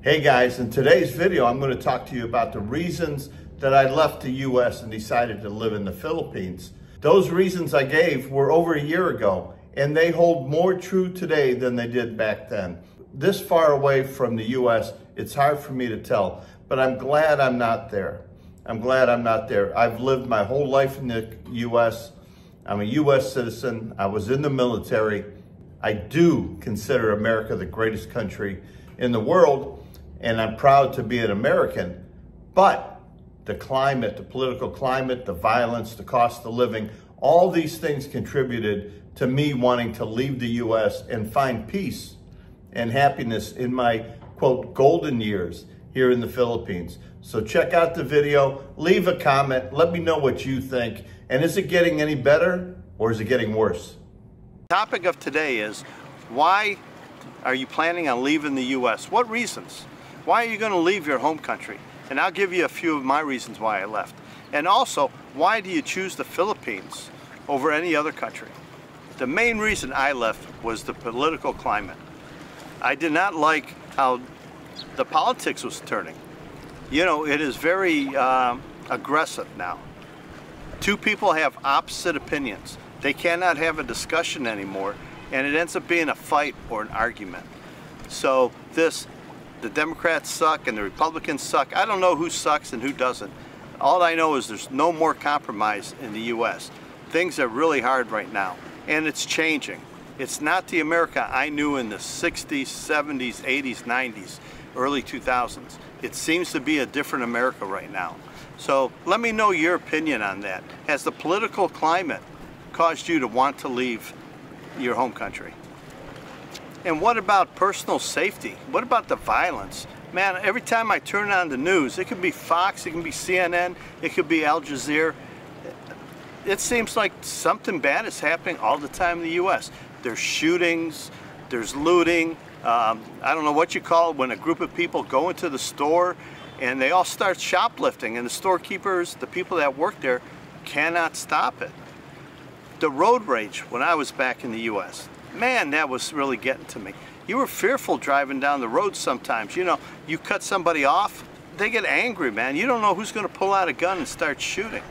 Hey guys, in today's video, I'm going to talk to you about the reasons that I left the US and decided to live in the Philippines. Those reasons I gave were over a year ago, and they hold more true today than they did back then. This far away from the US, it's hard for me to tell, but I'm glad I'm not there. I'm glad I'm not there. I've lived my whole life in the US. I'm a US citizen. I was in the military. I do consider America the greatest country in the world, and I'm proud to be an American, but the climate, the political climate, the violence, the cost of living, all these things contributed to me wanting to leave the US and find peace and happiness in my, quote, golden years here in the Philippines. So check out the video, leave a comment, let me know what you think, and is it getting any better or is it getting worse? The topic of today is, why are you planning on leaving the US? What reasons? Why are you going to leave your home country? And I'll give you a few of my reasons why I left. And also, why do you choose the Philippines over any other country? The main reason I left was the political climate. I did not like how the politics was turning. You know, it is very aggressive now. Two people have opposite opinions. They cannot have a discussion anymore, and it ends up being a fight or an argument. So the Democrats suck and the Republicans suck. I don't know who sucks and who doesn't. All I know is there's no more compromise in the US. Things are really hard right now, and it's changing. It's not the America I knew in the 60s, 70s, 80s, 90s, early 2000s. It seems to be a different America right now. So let me know your opinion on that. Has the political climate caused you to want to leave your home country? And what about personal safety? What about the violence? Man, every time I turn on the news, it could be Fox, it can be CNN, it could be Al Jazeera. It seems like something bad is happening all the time in the US. There's shootings, there's looting. I don't know what you call it when a group of people go into the store and they all start shoplifting, and the storekeepers, the people that work there, cannot stop it. The road rage when I was back in the US, man, that was really getting to me. You were fearful driving down the road sometimes. You know, you cut somebody off, they get angry, man. You don't know who's going to pull out a gun and start shooting.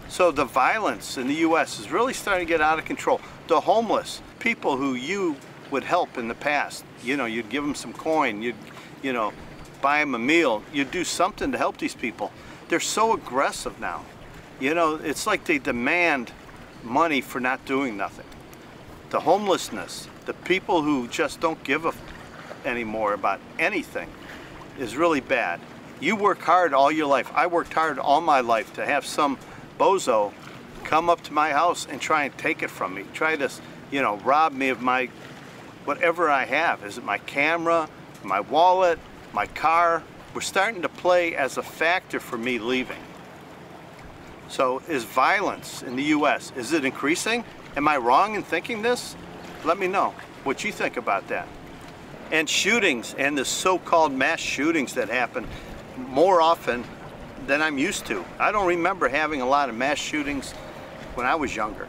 So the violence in the US is really starting to get out of control. The homeless, people who you would help in the past, you know, you'd give them some coin, you'd, you know, buy them a meal, you'd do something to help these people. They're so aggressive now. You know, it's like they demand money for not doing nothing. The homelessness, the people who just don't give a anymore about anything is really bad. You work hard all your life. I worked hard all my life to have some bozo come up to my house and try and take it from me. Try to, you know, rob me of my, whatever I have. Is it my camera, my wallet, my car? We're starting to play as a factor for me leaving. So is violence in the US, is it increasing? Am I wrong in thinking this? Let me know what you think about that. And shootings, and the so-called mass shootings that happen more often than I'm used to. I don't remember having a lot of mass shootings when I was younger.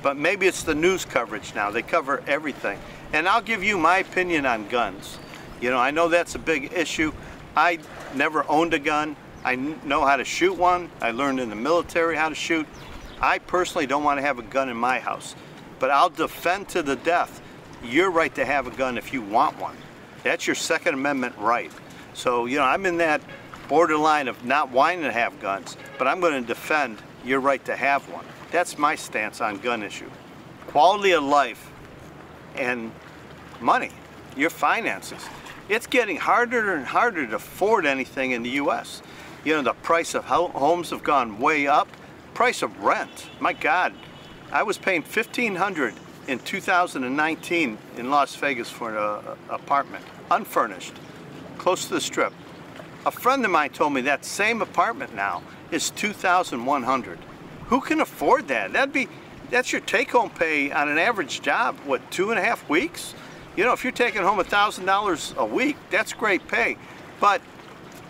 But maybe it's the news coverage now. They cover everything. And I'll give you my opinion on guns. You know, I know that's a big issue. I never owned a gun. I know how to shoot one. I learned in the military how to shoot. I personally don't want to have a gun in my house, but I'll defend to the death your right to have a gun if you want one. That's your Second Amendment right. So, you know, I'm in that borderline of not wanting to have guns, but I'm going to defend your right to have one. That's my stance on gun issue. Quality of life and money, your finances. It's getting harder and harder to afford anything in the US. You know, the price of homes have gone way up. Price of rent, my God. I was paying $1,500 in 2019 in Las Vegas for an apartment, unfurnished, close to the Strip. A friend of mine told me that same apartment now is $2,100. Who can afford that? That's your take-home pay on an average job, what, 2.5 weeks? You know, if you're taking home $1,000 a week, that's great pay, but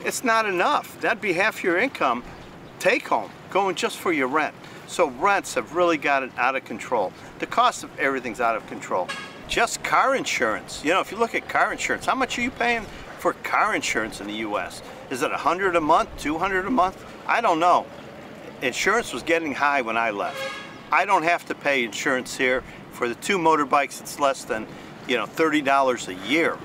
it's not enough. That'd be half your income take home, going just for your rent. So rents have really gotten out of control. The cost of everything's out of control. Just car insurance. You know, if you look at car insurance, how much are you paying for car insurance in the US. Is it $100 a month, $200 a month? I don't know. Insurance was getting high when I left. I don't have to pay insurance here. For the 2 motorbikes, it's less than, you know, $30 a year,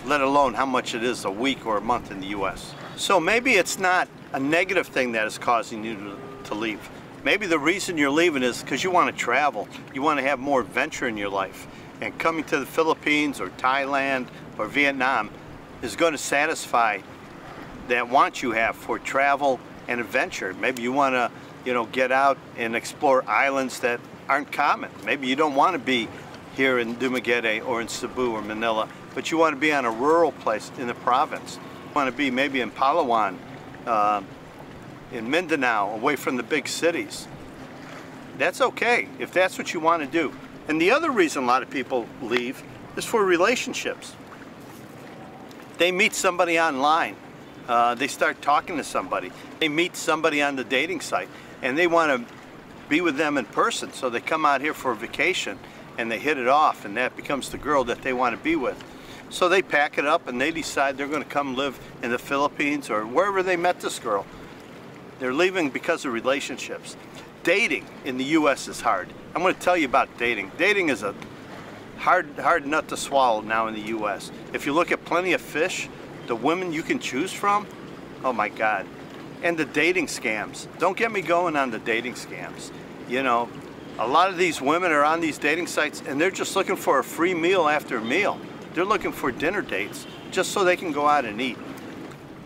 let alone how much it is a week or a month in the US. So maybe it's not a negative thing that is causing you to leave. Maybe the reason you're leaving is because you want to travel. You want to have more adventure in your life. And coming to the Philippines or Thailand or Vietnam is going to satisfy that want you have for travel and adventure. Maybe you want to, you know, get out and explore islands that aren't common. Maybe you don't want to be here in Dumaguete or in Cebu or Manila, but you want to be on a rural place in the province. You want to be maybe in Palawan, in Mindanao, away from the big cities. That's okay if that's what you want to do. And the other reason a lot of people leave is for relationships. They meet somebody online. They start talking to somebody. They meet somebody on the dating site and they want to be with them in person. So they come out here for a vacation and they hit it off, and that becomes the girl that they want to be with. So they pack it up and they decide they're going to come live in the Philippines or wherever they met this girl. They're leaving because of relationships. Dating in the US is hard. I'm going to tell you about dating. Dating is a hard nut to swallow now in the US. If you look at Plenty of Fish, the women you can choose from, oh my God. And the dating scams. Don't get me going on the dating scams. You know, a lot of these women are on these dating sites and they're just looking for a free meal after meal. They're looking for dinner dates just so they can go out and eat.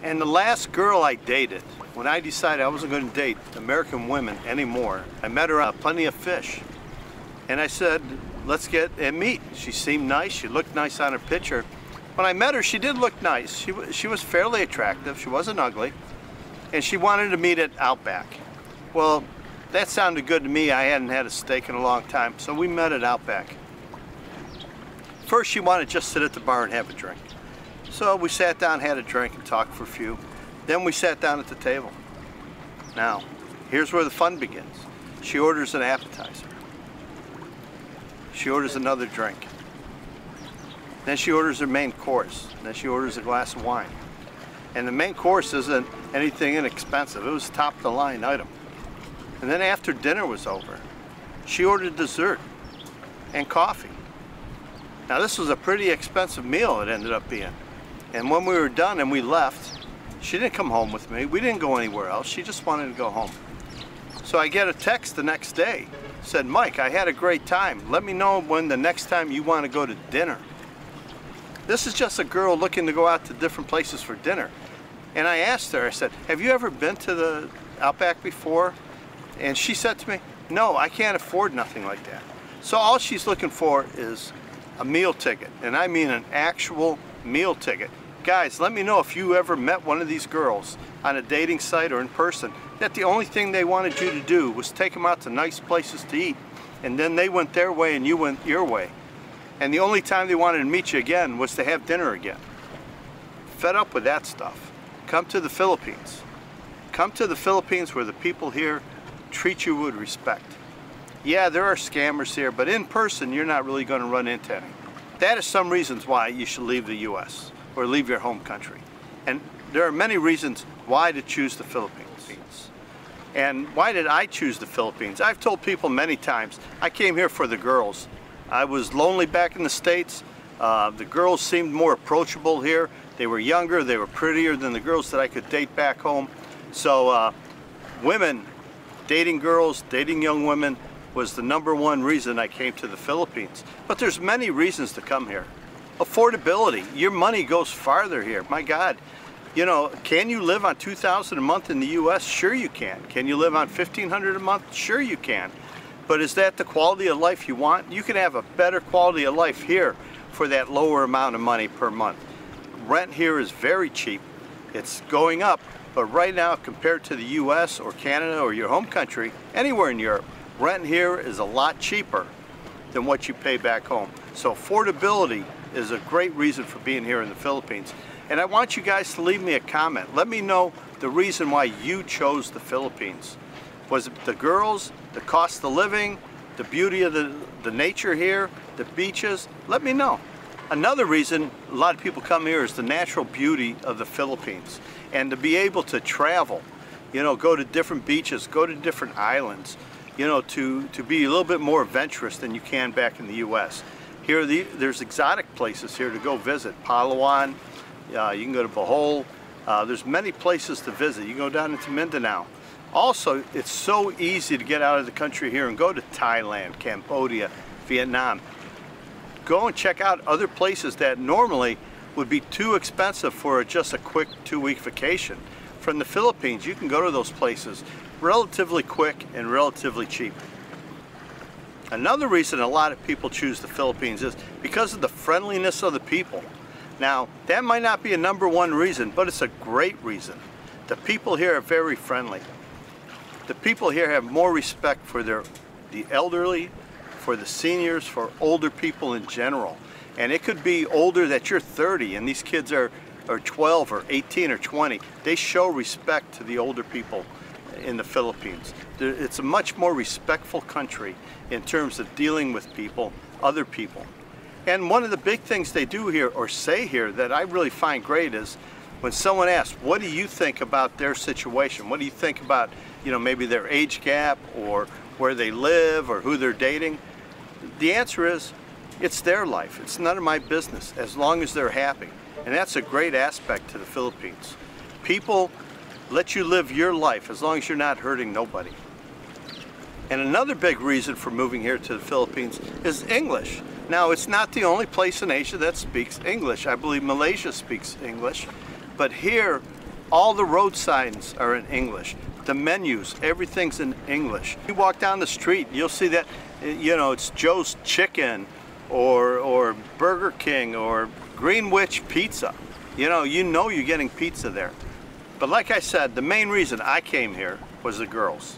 And the last girl I dated, when I decided I wasn't going to date American women anymore, I met her on Plenty of Fish. And I said, let's get and meet. She seemed nice. She looked nice on her picture. When I met her, she did look nice. She was fairly attractive. She wasn't ugly. And she wanted to meet at Outback. Well, that sounded good to me. I hadn't had a steak in a long time. So we met at Outback. First, she wanted to just sit at the bar and have a drink. So we sat down, had a drink, and talked for a few. Then we sat down at the table. Now, here's where the fun begins. She orders an appetizer. She orders another drink. Then she orders her main course. Then she orders a glass of wine. And the main course isn't anything inexpensive. It was a top-of-the-line item. And then after dinner was over, she ordered dessert and coffee. Now this was a pretty expensive meal it ended up being. And when we were done and we left, she didn't come home with me. We didn't go anywhere else. She just wanted to go home. So I get a text the next day. Said, Mike, I had a great time. Let me know when the next time you want to go to dinner. This is just a girl looking to go out to different places for dinner. And I asked her, I said, have you ever been to the Outback before? And she said to me, no, I can't afford nothing like that. So all she's looking for is a meal ticket. And I mean an actual meal ticket. Guys, let me know if you ever met one of these girls on a dating site or in person that the only thing they wanted you to do was take them out to nice places to eat, and then they went their way and you went your way. And the only time they wanted to meet you again was to have dinner again. Fed up with that stuff. Come to the Philippines. Come to the Philippines where the people here treat you with respect. Yeah, there are scammers here, but in person you're not really going to run into any. That is some reasons why you should leave the US or leave your home country. And there are many reasons why to choose the Philippines. And why did I choose the Philippines? I've told people many times, I came here for the girls. I was lonely back in the States. The girls seemed more approachable here. They were younger, they were prettier than the girls that I could date back home. So women, dating girls, dating young women was the #1 reason I came to the Philippines. But there's many reasons to come here. Affordability, your money goes farther here, my God. You know, can you live on $2,000 a month in the US? Sure you can. Can you live on $1,500 a month? Sure you can. But is that the quality of life you want? You can have a better quality of life here for that lower amount of money per month. Rent here is very cheap. It's going up, but right now compared to the US or Canada or your home country, anywhere in Europe, rent here is a lot cheaper than what you pay back home. So affordability is a great reason for being here in the Philippines. And I want you guys to leave me a comment. Let me know the reason why you chose the Philippines. Was it the girls, the cost of living, the beauty of the nature here, the beaches? Let me know. Another reason a lot of people come here is the natural beauty of the Philippines, and to be able to travel, you know, go to different beaches, go to different islands, you know, to be a little bit more adventurous than you can back in the U.S. Here, there's exotic places here to go visit. Palawan, you can go to Bohol. There's many places to visit. You can go down into Mindanao. Also, it's so easy to get out of the country here and go to Thailand, Cambodia, Vietnam. Go and check out other places that normally would be too expensive for just a quick 2-week vacation. From the Philippines, you can go to those places relatively quick and relatively cheap. Another reason a lot of people choose the Philippines is because of the friendliness of the people. Now, that might not be a #1 reason, but it's a great reason. The people here are very friendly. The people here have more respect for the elderly, for the seniors, for older people in general. And it could be older that you're 30 and these kids are 12 or 18 or 20. They show respect to the older people in the Philippines. It's a much more respectful country in terms of dealing with people, other people. And one of the big things they do here, or say here, that I really find great is when someone asks, what do you think about their situation? What do you think about, you know, maybe their age gap or where they live or who they're dating? The answer is, it's their life. It's none of my business, as long as they're happy. And that's a great aspect to the Philippines. People let you live your life as long as you're not hurting nobody. And another big reason for moving here to the Philippines is English. Now, it's not the only place in Asia that speaks English. I believe Malaysia speaks English. But here, all the road signs are in English. The menus, everything's in English. You walk down the street, you'll see that, you know, it's Joe's Chicken or Burger King or Greenwich Pizza. You know you're getting pizza there. But like I said, the main reason I came here was the girls.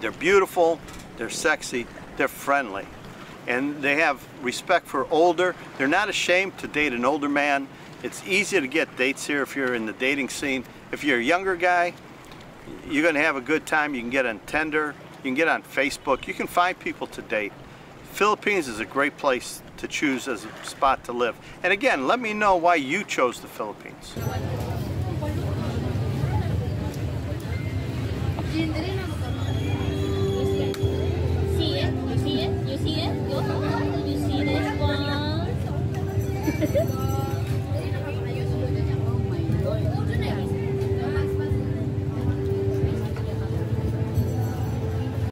They're beautiful, they're sexy, they're friendly, and they have respect for older. They're not ashamed to date an older man. It's easy to get dates here if you're in the dating scene. If you're a younger guy, you're going to have a good time. You can get on Tinder, you can get on Facebook, you can find people to date. Philippines is a great place to choose as a spot to live. And again, let me know why you chose the Philippines.